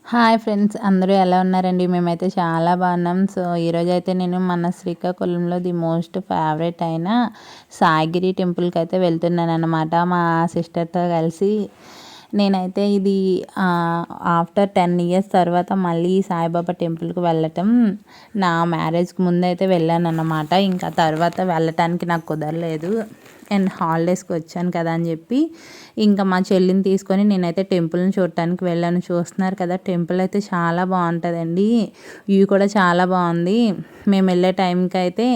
Hi friends, అందరూ ఎలా ఉన్నారండి? మేమైతే చాలా బాగున్నాం. సో ఈరోజైతే నేను మన శ్రీకాకుళంలో ది మోస్ట్ ఫేవరెట్ అయిన సాయిగిరి టెంపుల్కి అయితే వెళ్తున్నాను అనమాట మా సిస్టర్తో కలిసి. నేనైతే ఇది ఆఫ్టర్ 10 ఇయర్స్ తర్వాత మళ్ళీ సాయిబాబా టెంపుల్కి వెళ్ళటం. నా మ్యారేజ్కి ముందు అయితే వెళ్ళాను అన్నమాట. ఇంకా తర్వాత వెళ్ళటానికి నాకు కుదరలేదు. అండ్ హాలిడేస్కి వచ్చాను కదా అని చెప్పి ఇంకా మా చెల్లిని తీసుకొని నేనైతే టెంపుల్ని చూడటానికి వెళ్ళాను. చూస్తున్నారు కదా, టెంపుల్ అయితే చాలా బాగుంటుందండి. వ్యూ కూడా చాలా బాగుంది. మేము వెళ్ళే టైంకి అయితే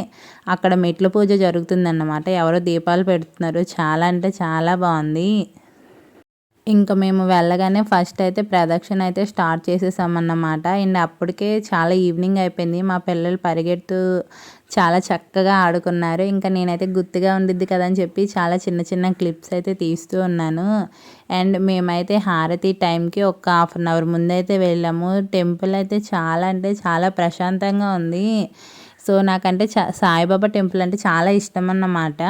అక్కడ మెట్ల పూజ జరుగుతుందన్నమాట. ఎవరో దీపాలు పెడుతున్నారు. చాలా అంటే చాలా బాగుంది. ఇంకా మేము వెళ్ళగానే ఫస్ట్ అయితే ప్రదక్షిణ అయితే స్టార్ట్ చేసేసామన్నమాట. అండ్ అప్పటికే చాలా ఈవినింగ్ అయిపోయింది. మా పిల్లలు పరిగెడుతూ చాలా చక్కగా ఆడుకున్నారు. ఇంకా నేనైతే గుర్తుగా ఉండిద్ది కదా అని చెప్పి చాలా చిన్న చిన్న క్లిప్స్ అయితే తీస్తూ ఉన్నాను. అండ్ మేమైతే హారతి టైంకి ఒక 1/2 అవర్ ముందైతే వెళ్ళాము. టెంపుల్ అయితే చాలా అంటే చాలా ప్రశాంతంగా ఉంది. సో నాకంటే సాయిబాబా టెంపుల్ అంటే చాలా ఇష్టం అన్నమాట.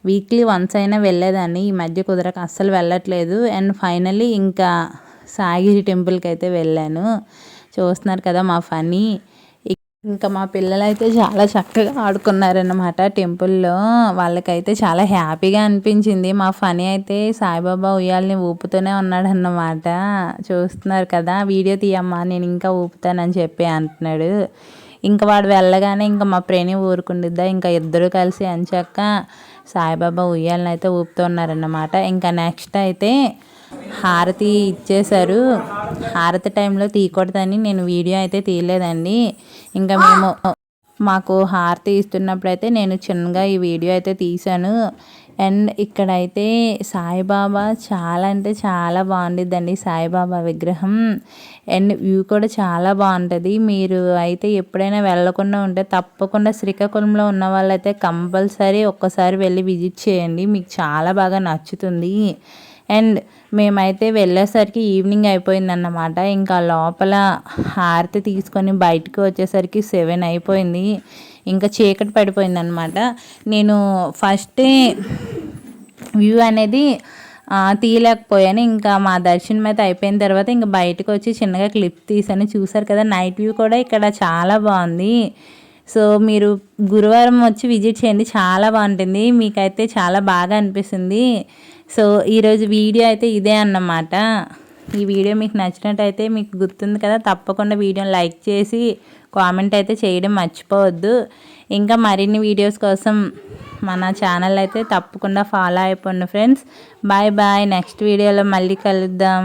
వీక్లీ వన్స్ అయినా వెళ్ళేదాన్ని. ఈ మధ్య కుదరక అస్సలు వెళ్ళట్లేదు. అండ్ ఫైనల్లీ ఇంకా సాయిగిరి టెంపుల్కి అయితే వెళ్ళాను. చూస్తున్నారు కదా మా ఫనీ. ఇంకా మా పిల్లలైతే చాలా చక్కగా ఆడుకున్నారన్నమాట టెంపుల్లో. వాళ్ళకైతే చాలా హ్యాపీగా అనిపించింది. మా ఫనీ అయితే సాయిబాబా ఉయ్యాలని ఊపుతూనే ఉన్నాడన్నమాట. చూస్తున్నారు కదా, వీడియో తీయమ్మా నేను ఇంకా ఊపుతానని చెప్పి అంటున్నాడు. ఇంకా వాడు వెళ్ళగానే ఇంకా మా ప్రేణి ఊరుకుండిద్దా, ఇంకా ఇద్దరు కలిసి ఎంచక్క సాయిబాబా ఉయ్యాలని అయితే ఊపుతున్నారన్నమాట. ఇంకా నెక్స్ట్ అయితే హారతి ఇచ్చేశారు. హారతి టైంలో తీయకూడదని నేను వీడియో అయితే తీయలేదండి. ఇంకా మాకు హారతి ఇస్తున్నప్పుడైతే నేను చిన్నగా ఈ వీడియో అయితే తీశాను. అండ్ ఇక్కడైతే సాయిబాబా చాలా అంటే చాలా బాగుండిద్దండి సాయిబాబా విగ్రహం. అండ్ వ్యూ కూడా చాలా బాగుంటుంది. మీరు అయితే ఎప్పుడైనా వెళ్ళకుండా ఉంటే తప్పకుండా శ్రీకాకుళంలో ఉన్న వాళ్ళైతే కంపల్సరీ ఒక్కసారి వెళ్ళి విజిట్ చేయండి. మీకు చాలా బాగా నచ్చుతుంది. అండ్ మేమైతే వెళ్ళేసరికి ఈవినింగ్ అయిపోయిందన్నమాట. ఇంకా లోపల హారతి తీసుకొని బయటకు వచ్చేసరికి 7 అయిపోయింది. ఇంకా చీకటి పడిపోయిందన్నమాట. నేను ఫస్టే వ్యూ అనేది తీయలేకపోయాను. ఇంకా మా దర్శనం అయితే అయిపోయిన తర్వాత ఇంకా బయటకు వచ్చి చిన్నగా క్లిప్ తీసాను. చూసారు కదా, నైట్ వ్యూ కూడా ఇక్కడ చాలా బాగుంది. సో మీరు గురువారం వచ్చి విజిట్ చేయండి, చాలా బాగుంటుంది. మీకైతే చాలా బాగా అనిపిస్తుంది. సో ఈరోజు వీడియో అయితే ఇదే అన్నమాట. ఈ వీడియో మీకు నచ్చినట్టయితే, మీకు గుర్తుంది కదా, తప్పకుండా వీడియోని లైక్ చేసి కామెంట్ అయితే చేయడం మర్చిపోవద్దు. ఇంకా మరిన్ని వీడియోస్ కోసం మన ఛానల్ అయితే తప్పకుండా ఫాలో అయిపోండి ఫ్రెండ్స్. Bye bye. నెక్స్ట్ వీడియోలో మళ్ళీ కలుద్దాం.